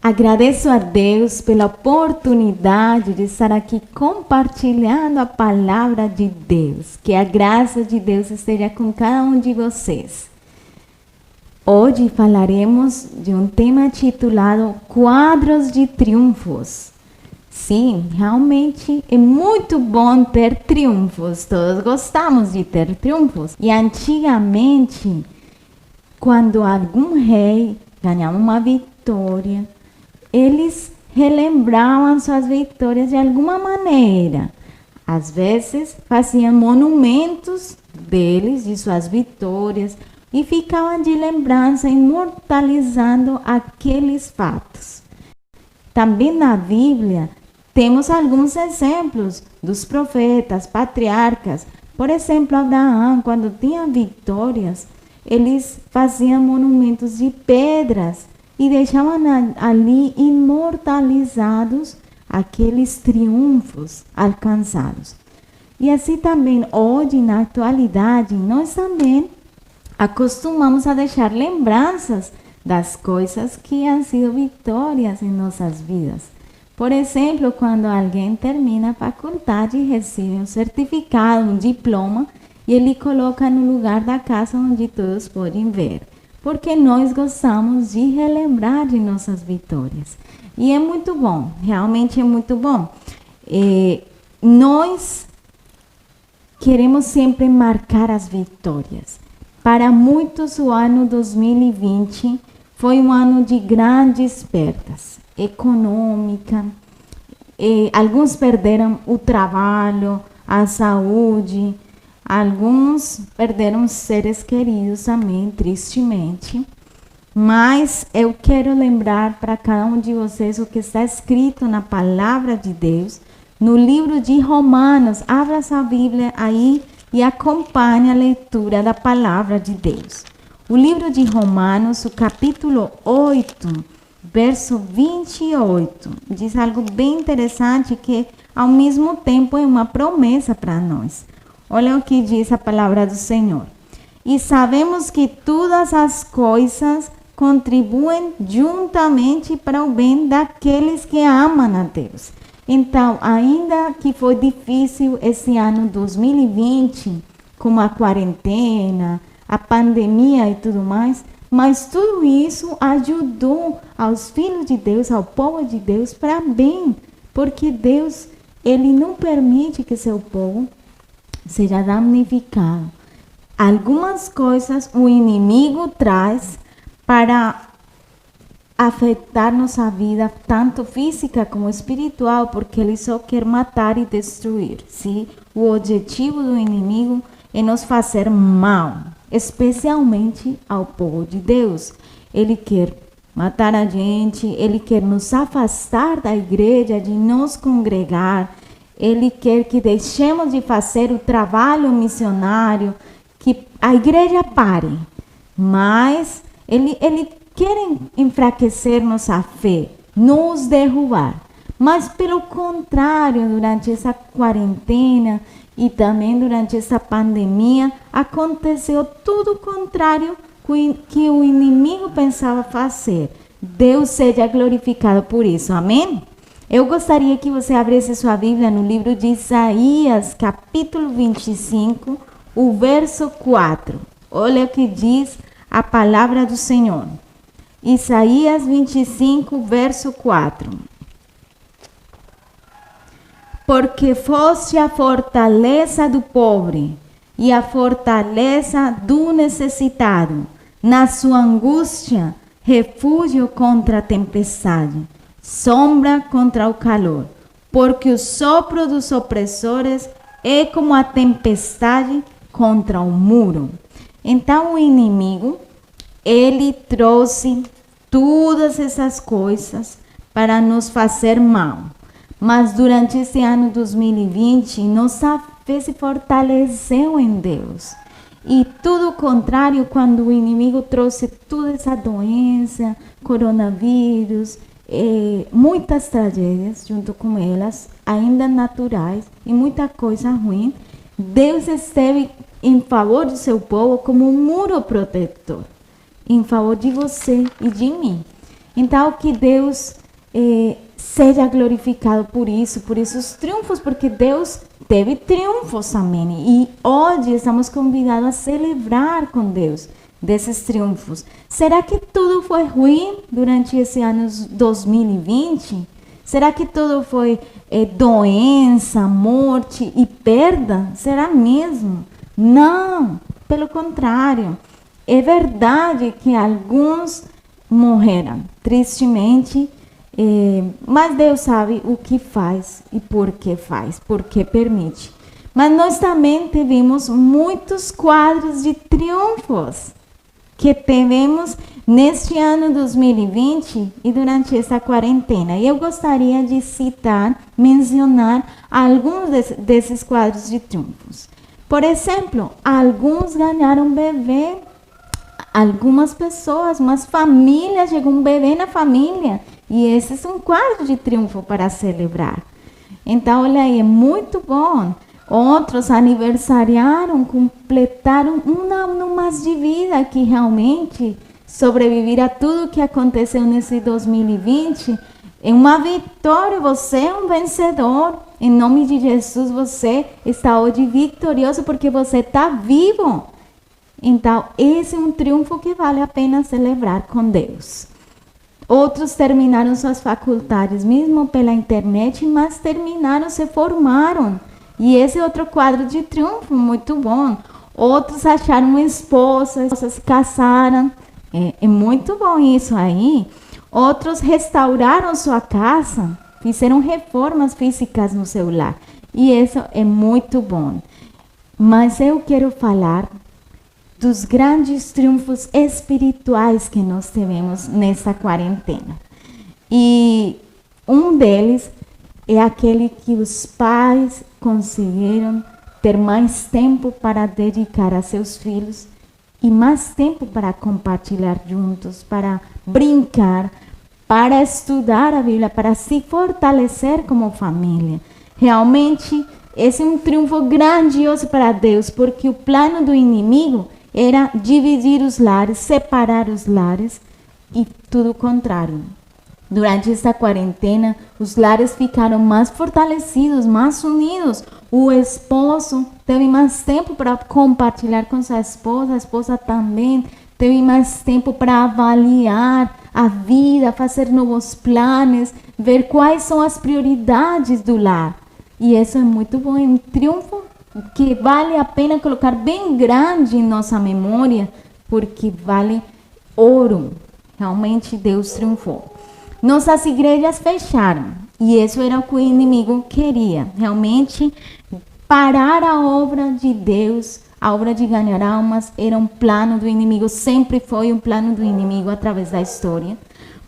Agradeço a Deus pela oportunidade de estar aqui compartilhando a palavra de Deus. Que a graça de Deus esteja com cada um de vocês. Hoje falaremos de um tema titulado Quadros de Triunfos. Sim, realmente é muito bom ter triunfos. Todos gostamos de ter triunfos. E antigamente, quando algum rei ganhava uma vitória, eles relembravam suas vitórias de alguma maneira. Às vezes, faziam monumentos deles, de suas vitórias, e ficavam de lembrança, imortalizando aqueles fatos. Também na Bíblia, temos alguns exemplos dos profetas, patriarcas. Por exemplo, Abraão, quando tinha vitórias, eles faziam monumentos de pedras e deixavam ali imortalizados aqueles triunfos alcançados. E assim também, hoje, na atualidade, nós também acostumamos a deixar lembranças das coisas que han sido vitórias em nossas vidas. Por exemplo, quando alguém termina a faculdade e recebe um certificado, um diploma, e ele coloca no lugar da casa onde todos podem ver. Porque nós gostamos de relembrar de nossas vitórias. E é muito bom, realmente é muito bom. Nós queremos sempre marcar as vitórias. Para muitos, o ano 2020 foi um ano de grandes perdas econômicas. Alguns perderam o trabalho, a saúde. Alguns perderam seres queridos também, tristemente. Mas eu quero lembrar para cada um de vocês o que está escrito na palavra de Deus, no livro de Romanos. Abra sua Bíblia aí e acompanhe a leitura da palavra de Deus. O livro de Romanos, o capítulo 8, verso 28, diz algo bem interessante que, ao mesmo tempo, é uma promessa para nós. Olha o que diz a palavra do Senhor. E sabemos que todas as coisas contribuem juntamente para o bem daqueles que amam a Deus. Então, ainda que foi difícil esse ano 2020, com a quarentena, a pandemia e tudo mais, mas tudo isso ajudou aos filhos de Deus, ao povo de Deus, para bem. Porque Deus, Ele não permite que seu povo seja damnificado. Algumas coisas o inimigo traz para afetar nossa vida, tanto física como espiritual, porque ele só quer matar e destruir. Sim? O objetivo do inimigo é nos fazer mal, especialmente ao povo de Deus. Ele quer matar a gente, ele quer nos afastar da igreja, de nos congregar. Ele quer que deixemos de fazer o trabalho missionário, que a igreja pare. Mas ele quer enfraquecer nossa fé, nos derrubar. Mas, pelo contrário, durante essa quarentena e também durante essa pandemia, aconteceu tudo o contrário que o inimigo pensava fazer. Deus seja glorificado por isso. Amém? Eu gostaria que você abrisse sua Bíblia no livro de Isaías, capítulo 25, o verso 4. Olha o que diz a palavra do Senhor. Isaías 25, verso 4. Porque foste a fortaleza do pobre e a fortaleza do necessitado, na sua angústia, refúgio contra a tempestade, sombra contra o calor, porque o sopro dos opressores é como a tempestade contra o muro. Então o inimigo, ele trouxe todas essas coisas para nos fazer mal. Mas durante esse ano 2020, nossa fé se fortaleceu em Deus. E tudo o contrário, quando o inimigo trouxe toda essa doença, coronavírus, muitas tragédias junto com elas, ainda naturais, e muita coisa ruim, Deus esteve em favor do seu povo como um muro protetor, em favor de você e de mim. Então, que Deus seja glorificado por esses triunfos, porque Deus teve triunfos também. E hoje estamos convidados a celebrar com Deus desses triunfos. Será que tudo foi ruim durante esse ano 2020? Será que tudo foi doença, morte e perda? Será mesmo? Não, pelo contrário. É verdade que alguns morreram, tristemente, mas Deus sabe o que faz e por que permite. Mas nós também tivemos muitos quadros de triunfos que tivemos neste ano 2020 e durante essa quarentena. E eu gostaria de mencionar alguns desses quadros de triunfos. Por exemplo, alguns ganharam bebê, algumas pessoas, umas famílias, chegou um bebê na família. E esse é um quadro de triunfo para celebrar. Então, olha aí, é muito bom. Outros aniversariaram, completaram um ano mais de vida, que realmente sobreviver a tudo que aconteceu nesse 2020 é uma vitória. Você é um vencedor. Em nome de Jesus, você está hoje vitorioso porque você está vivo. Então, esse é um triunfo que vale a pena celebrar com Deus. Outros terminaram suas faculdades, mesmo pela internet, mas terminaram, se formaram. E esse é outro quadro de triunfo muito bom. Outros acharam uma esposa, se casaram. É muito bom isso aí. Outros restauraram sua casa, fizeram reformas físicas no seu lar. E isso é muito bom. Mas eu quero falar dos grandes triunfos espirituais que nós tivemos nessa quarentena. E um deles é aquele que os pais conseguiram ter mais tempo para dedicar a seus filhos e mais tempo para compartilhar juntos, para brincar, para estudar a Bíblia, para se fortalecer como família. Realmente, esse é um triunfo grandioso para Deus, porque o plano do inimigo era dividir os lares, separar os lares e tudo o contrário. Durante esta quarentena, os lares ficaram mais fortalecidos, mais unidos. O esposo teve mais tempo para compartilhar com sua esposa, a esposa também teve mais tempo para avaliar a vida, fazer novos planos, ver quais são as prioridades do lar. E isso é muito bom, é um triunfo que vale a pena colocar bem grande em nossa memória, porque vale ouro. Realmente Deus triunfou. Nossas igrejas fecharam, e isso era o que o inimigo queria. Realmente, parar a obra de Deus, a obra de ganhar almas, era um plano do inimigo, sempre foi um plano do inimigo através da história.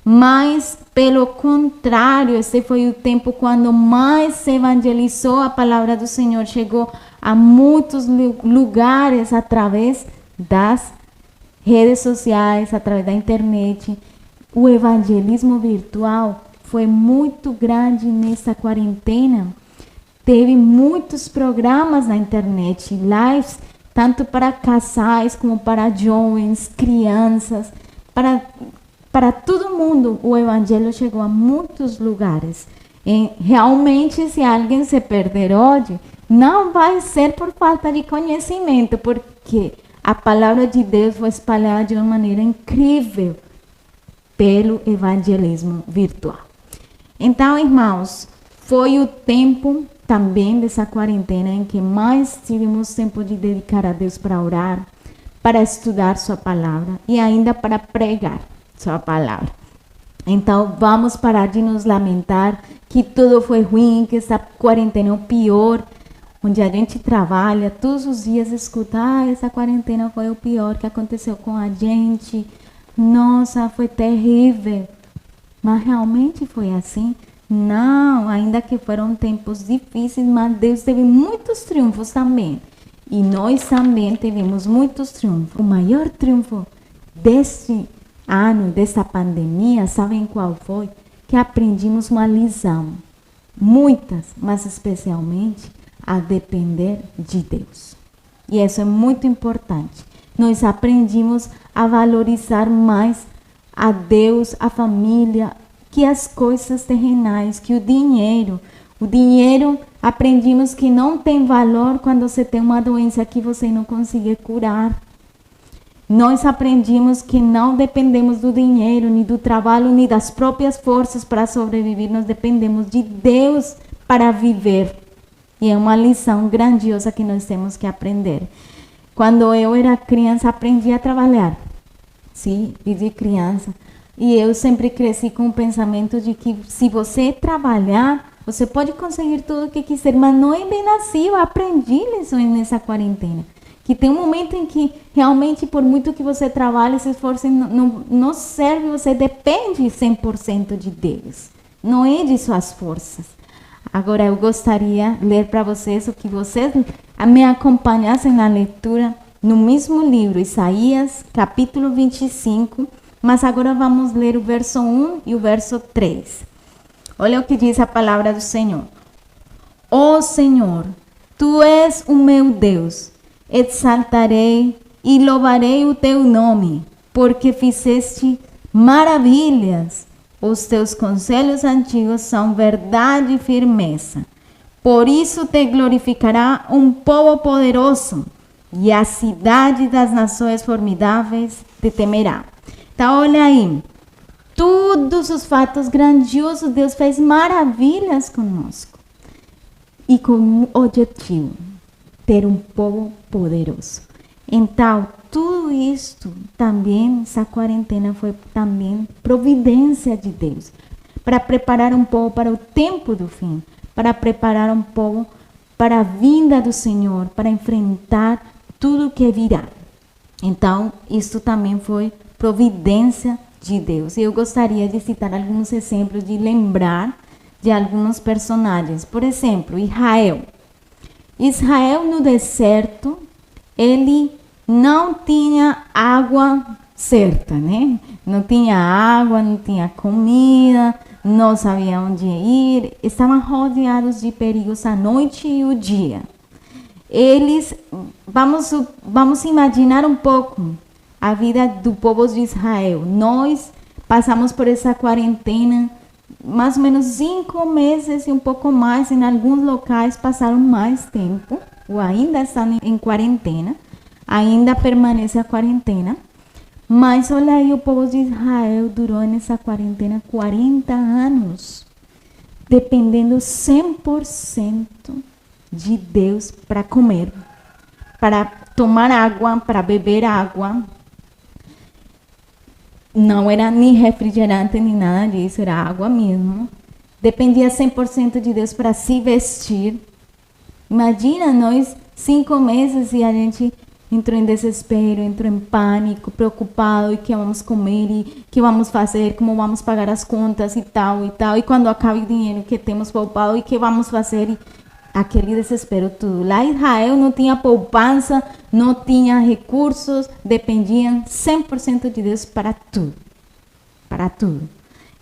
Mas, pelo contrário, esse foi o tempo quando mais se evangelizou, a palavra do Senhor chegou a muitos lugares através das redes sociais, através da internet. O evangelismo virtual foi muito grande nessa quarentena. Teve muitos programas na internet, lives, tanto para casais como para jovens, crianças, para todo mundo. O evangelho chegou a muitos lugares. E realmente, se alguém se perder hoje, não vai ser por falta de conhecimento, porque a palavra de Deus foi espalhada de uma maneira incrível pelo evangelismo virtual. Então, irmãos, foi o tempo também dessa quarentena em que mais tivemos tempo de dedicar a Deus para orar, para estudar sua palavra e ainda para pregar sua palavra. Então, vamos parar de nos lamentar que tudo foi ruim, que essa quarentena é o pior, onde a gente trabalha, todos os dias escuta, essa quarentena foi o pior que aconteceu com a gente. Nossa, foi terrível. Mas realmente foi assim? Não, ainda que foram tempos difíceis, mas Deus teve muitos triunfos também. E nós também tivemos muitos triunfos. O maior triunfo deste ano, dessa pandemia, sabem qual foi? Que aprendimos uma lição. Muitas, mas especialmente a depender de Deus. E isso é muito importante. Nós aprendimos a valorizar mais a Deus, a família, que as coisas terrenais, que o dinheiro. O dinheiro, aprendimos que não tem valor quando você tem uma doença que você não consegue curar. Nós aprendimos que não dependemos do dinheiro, nem do trabalho, nem das próprias forças para sobreviver. Nós dependemos de Deus para viver. E é uma lição grandiosa que nós temos que aprender. Quando eu era criança, aprendi a trabalhar. Sim, desde criança. E eu sempre cresci com o pensamento de que se você trabalhar, você pode conseguir tudo o que quiser. Mas não é bem assim. Eu aprendi lições nessa quarentena. Que tem um momento em que realmente, por muito que você trabalhe, se esforce, não serve, você depende 100% de Deus. Não é de suas forças. Agora, eu gostaria de ler para vocês o que vocês me acompanhassem na leitura no mesmo livro, Isaías, capítulo 25, mas agora vamos ler o verso 1 e o verso 3. Olha o que diz a palavra do Senhor. Ó Senhor, Tu és o meu Deus, exaltarei e louvarei o Teu nome, porque fizeste maravilhas. Os teus conselhos antigos são verdade e firmeza. Por isso te glorificará um povo poderoso, e a cidade das nações formidáveis te temerá. Então, olha aí. Todos os fatos grandiosos, Deus fez maravilhas conosco. E com um objetivo, ter um povo poderoso. Então, tudo isto também, essa quarentena foi também providência de Deus. Para preparar um povo para o tempo do fim. Para preparar um povo para a vinda do Senhor. Para enfrentar tudo que virá. Então, isso também foi providência de Deus. E eu gostaria de citar alguns exemplos, de lembrar de alguns personagens. Por exemplo, Israel. Israel no deserto, ele não tinha água certa, né? Não tinha água, não tinha comida, não sabia onde ir. Estavam rodeados de perigos a noite e o dia. Eles, vamos imaginar um pouco a vida do povo de Israel. Nós passamos por essa quarentena mais ou menos 5 meses e um pouco mais. Em alguns locais passaram mais tempo, ou ainda estão em quarentena, ainda permanece a quarentena. Mas olha aí, o povo de Israel durou nessa quarentena 40 anos, dependendo 100% de Deus para comer, para tomar água, para beber água. Não era nem refrigerante, nem nada disso, era água mesmo. Dependia 100% de Deus para se vestir. Imagina nós, 5 meses, e a gente entrou em desespero, entrou em pânico, preocupado, e que vamos comer, e que vamos fazer, como vamos pagar as contas e tal, e tal. E quando acaba o dinheiro que temos poupado, e que vamos fazer? Aquele desespero tudo. Lá em Israel não tinha poupança, não tinha recursos, dependiam 100% de Deus para tudo. Para tudo.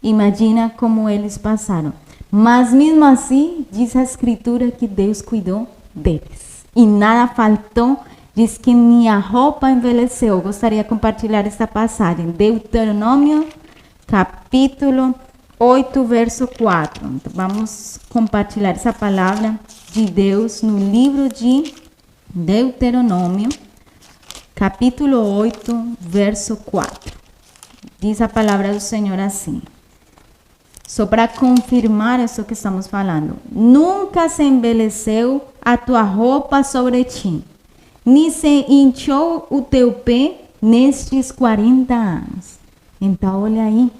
Imagina como eles passaram. Mas mesmo assim, diz a Escritura que Deus cuidou deles. E nada faltou, diz que nem a roupa envelheceu. Eu gostaria de compartilhar essa passagem. Deuteronômio, capítulo 8, verso 4. Então, vamos compartilhar essa palavra de Deus no livro de Deuteronômio, capítulo 8, verso 4. Diz a palavra do Senhor assim. Só para confirmar isso que estamos falando. Nunca se envelheceu a tua roupa sobre ti, nem se inchou o teu pé nestes 40 anos. Então, olha aí.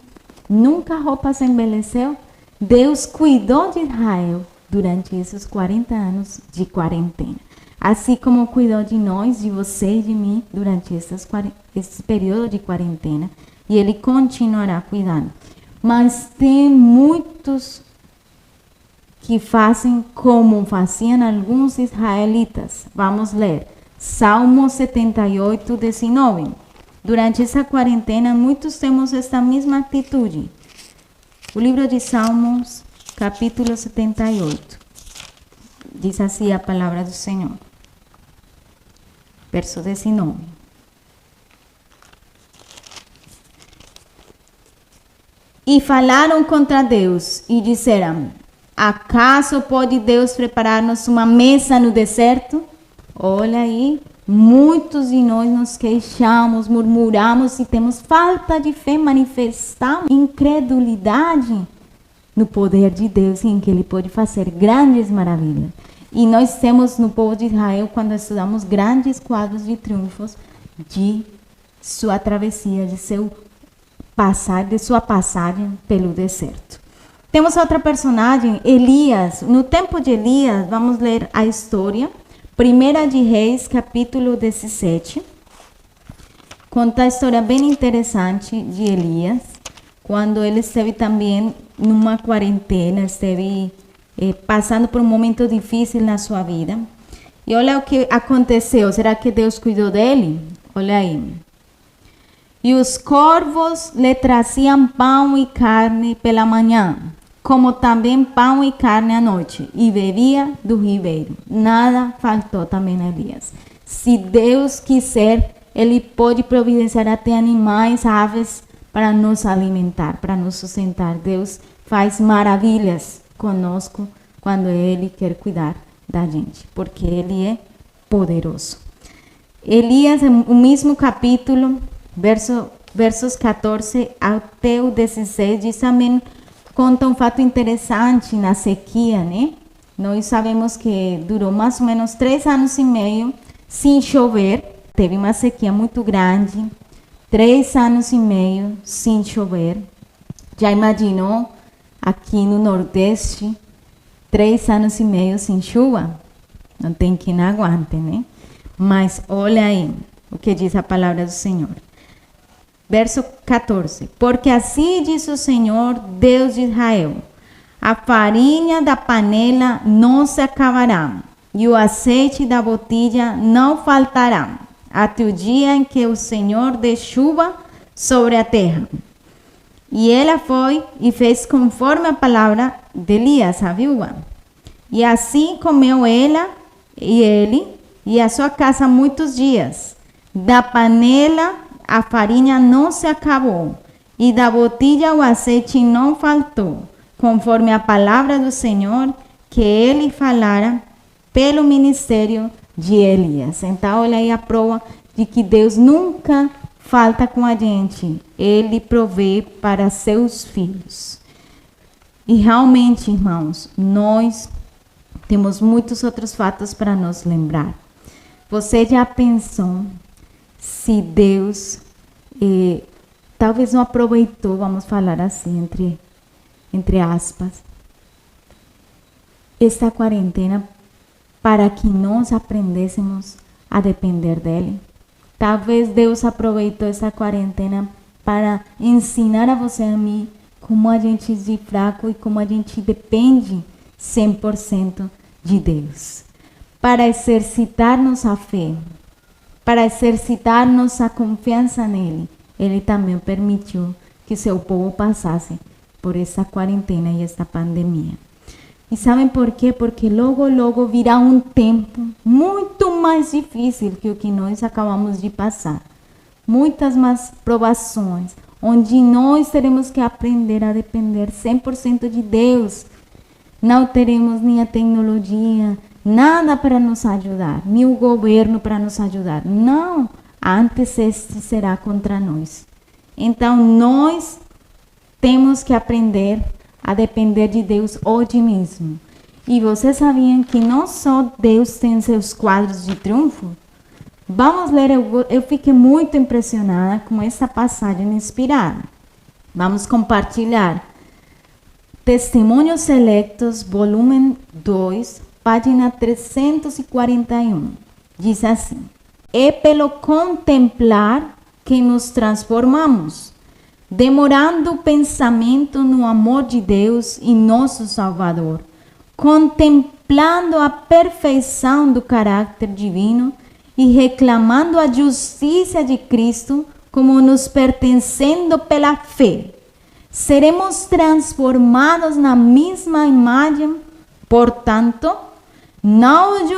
Nunca a roupa se envelheceu. Deus cuidou de Israel durante esses 40 anos de quarentena. Assim como cuidou de nós, de você e de mim, durante esse período de quarentena. E Ele continuará cuidando. Mas tem muitos que fazem como faziam alguns israelitas. Vamos ler. Salmo 78, 19. Durante essa quarentena, muitos temos esta mesma atitude. O livro de Salmos, capítulo 78. Diz assim a palavra do Senhor. Verso 19. E falaram contra Deus e disseram: acaso pode Deus preparar-nos uma mesa no deserto? Olha aí, muitos de nós nos queixamos, murmuramos e temos falta de fé, manifestamos incredulidade no poder de Deus e em que Ele pode fazer grandes maravilhas. E nós temos no povo de Israel, quando estudamos grandes quadros de triunfos de sua travessia, de sua passagem pelo deserto. Temos outra personagem, Elias. No tempo de Elias, vamos ler a história. 1 de Reis, capítulo 17. Conta a história bem interessante de Elias, quando ele esteve também numa quarentena, esteve passando por um momento difícil na sua vida. E olha o que aconteceu. Será que Deus cuidou dele? Olha aí. E os corvos lhe traziam pão e carne pela manhã, como também pão e carne à noite, e bebia do ribeiro. Nada faltou também a Elias. Se Deus quiser, Ele pode providenciar até animais, aves, para nos alimentar, para nos sustentar. Deus faz maravilhas conosco quando Ele quer cuidar da gente, porque Ele é poderoso. Elias, o mesmo capítulo, versos 14 até o 16, diz também, conta um fato interessante na sequia, né? Nós sabemos que durou mais ou menos 3 anos e meio sem chover, teve uma sequia muito grande, 3 anos e meio sem chover. Já imaginou aqui no Nordeste, 3 anos e meio sem chuva? Não tem quem aguente, né? Mas olha aí o que diz a palavra do Senhor. Verso 14. Porque assim diz o Senhor, Deus de Israel: a farinha da panela não se acabará, e o azeite da botija não faltará, até o dia em que o Senhor dê chuva sobre a terra. E ela foi e fez conforme a palavra de Elias, a viúva. E assim comeu ela e ele e a sua casa muitos dias. Da panela a farinha não se acabou, e da botija o azeite não faltou, conforme a palavra do Senhor que ele falara pelo ministério de Elias. Então, olha aí a prova de que Deus nunca falta com a gente. Ele provê para seus filhos. E realmente, irmãos, nós temos muitos outros fatos para nos lembrar. Você já pensou se Deus talvez não aproveitou, vamos falar assim, entre aspas, esta quarentena para que nós aprendêssemos a depender dele? Talvez Deus aproveitou essa quarentena para ensinar a você e a mim como a gente é fraco e como a gente depende 100% de Deus. Para exercitar-nos a fé, para exercitar-nos a confiança nele, ele também permitiu que seu povo passasse por essa quarentena e esta pandemia. E sabem por quê? Porque logo virá um tempo muito mais difícil que o que nós acabamos de passar. Muitas mais provações, onde nós teremos que aprender a depender 100% de Deus. Não teremos nem a tecnologia, nada para nos ajudar, nem o governo para nos ajudar. Não, antes este será contra nós. Então, nós temos que aprender a depender de Deus hoje mesmo. E vocês sabiam que não só Deus tem seus quadros de triunfo? Vamos ler, eu fiquei muito impressionada com essa passagem inspirada. Vamos compartilhar. Testemunhos Selectos, volume 2, página 341. Diz assim: é pelo contemplar que nos transformamos, demorando o pensamento no amor de Deus e nosso Salvador, contemplando a perfeição do caráter divino e reclamando a justiça de Cristo como nos pertencendo pela fé. Seremos transformados na mesma imagem. Portanto, não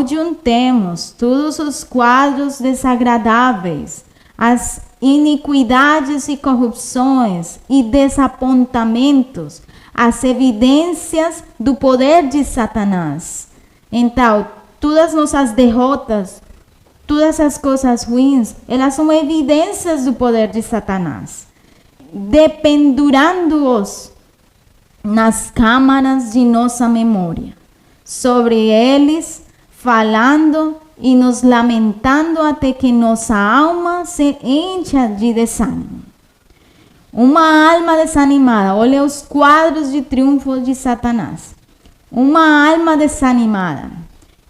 juntemos todos os quadros desagradáveis, as iniquidades e corrupções e desapontamentos, as evidências do poder de Satanás. Então, todas nossas derrotas, todas as coisas ruins, elas são evidências do poder de Satanás. Dependurando-os nas câmaras de nossa memória, sobre eles, falando e nos lamentando até que nossa alma se encha de desânimo. Uma alma desanimada, olha os quadros de triunfo de Satanás. Uma alma desanimada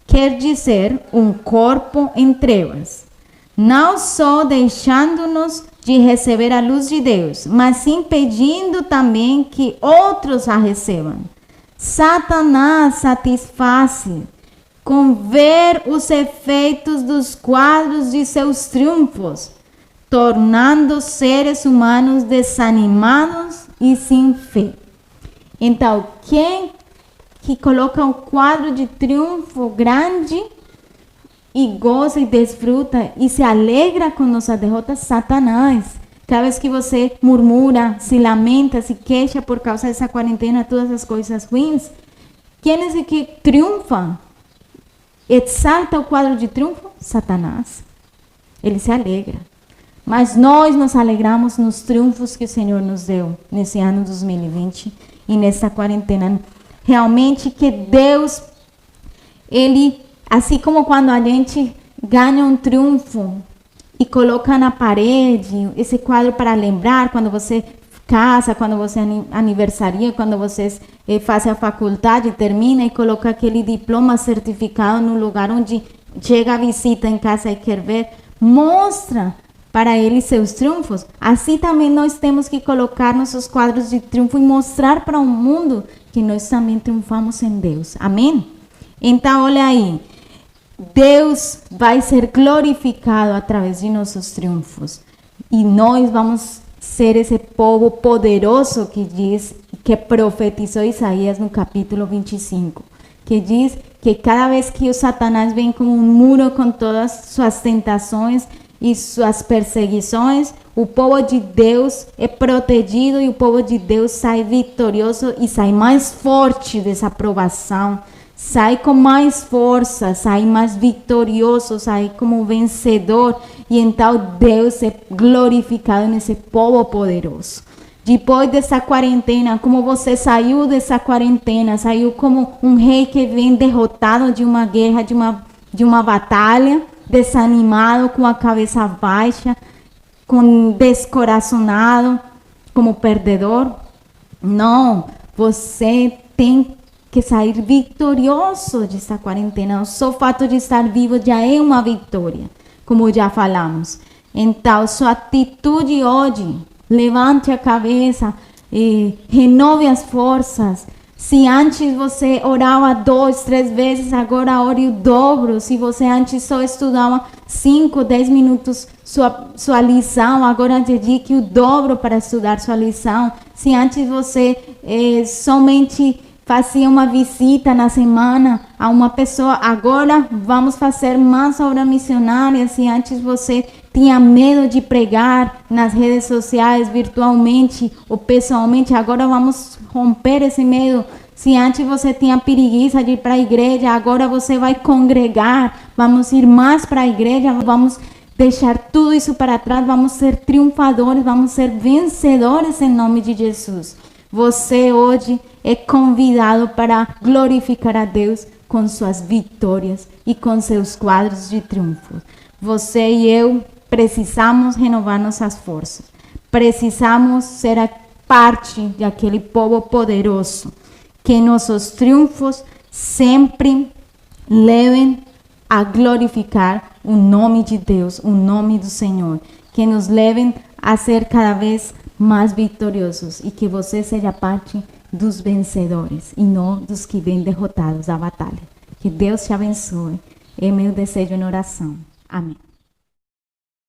quer dizer um corpo em trevas, não só deixando-nos de receber a luz de Deus, mas impedindo também que outros a recebam. Satanás satisfaz com ver os efeitos dos quadros de seus triunfos, tornando seres humanos desanimados e sem fé. Então, quem que coloca um quadro de triunfo grande e goza e desfruta e se alegra com nossa derrota? Satanás. Cada vez que você murmura, se lamenta, se queixa por causa dessa quarentena, todas as coisas ruins, quem é esse que triunfa? Exalta o quadro de triunfo? Satanás. Ele se alegra. Mas nós nos alegramos nos triunfos que o Senhor nos deu nesse ano 2020 e nessa quarentena. Realmente que Deus, Ele, assim como quando a gente ganha um triunfo e coloca na parede esse quadro para lembrar, quando você casa, quando você aniversaria, quando você faz a faculdade, termina e coloca aquele diploma certificado no lugar onde chega a visita em casa e quer ver, mostra para ele seus triunfos. Assim também nós temos que colocar nossos quadros de triunfo e mostrar para o mundo que nós também triunfamos em Deus. Amém? Então, olha aí. Deus vai ser glorificado através de nossos triunfos. E nós vamos ser esse povo poderoso que diz, que profetizou Isaías no capítulo 25. Que diz que cada vez que o Satanás vem como um muro com todas suas tentações e suas perseguições, o povo de Deus é protegido e o povo de Deus sai vitorioso e sai mais forte dessa provação, sai com mais força, sai mais vitorioso, sai como vencedor, e então Deus é glorificado nesse povo poderoso. Depois dessa quarentena, como você saiu dessa quarentena, saiu como um rei que vem derrotado de uma guerra, de uma batalha, desanimado, com a cabeça baixa, descoraçonado, como perdedor. Não, você tem que sair vitorioso dessa quarentena. Só o fato de estar vivo já é uma vitória, como já falamos. Então, sua atitude hoje, levante a cabeça e renove as forças. Se antes você orava 2, 3 vezes, agora ore o dobro. Se você antes só estudava 5, 10 minutos sua lição, agora dedique o dobro para estudar sua lição. Se antes você somente fazia uma visita na semana a uma pessoa, agora vamos fazer mais obra missionária. Se antes você tinha medo de pregar nas redes sociais, virtualmente ou pessoalmente, agora vamos romper esse medo. Se antes você tinha preguiça de ir para a igreja, agora você vai congregar, vamos ir mais para a igreja, vamos deixar tudo isso para trás, vamos ser triunfadores, vamos ser vencedores em nome de Jesus. Você hoje é convidado para glorificar a Deus com suas vitórias e com seus quadros de triunfo. Você e eu precisamos renovar nossas forças. Precisamos ser a parte daquele povo poderoso. Que nossos triunfos sempre levem a glorificar o nome de Deus, o nome do Senhor. Que nos levem a ser cada vez mais vitoriosos e que você seja parte dos vencedores e não dos que vêm derrotados da batalha. Que Deus te abençoe. É meu desejo na oração. Amém.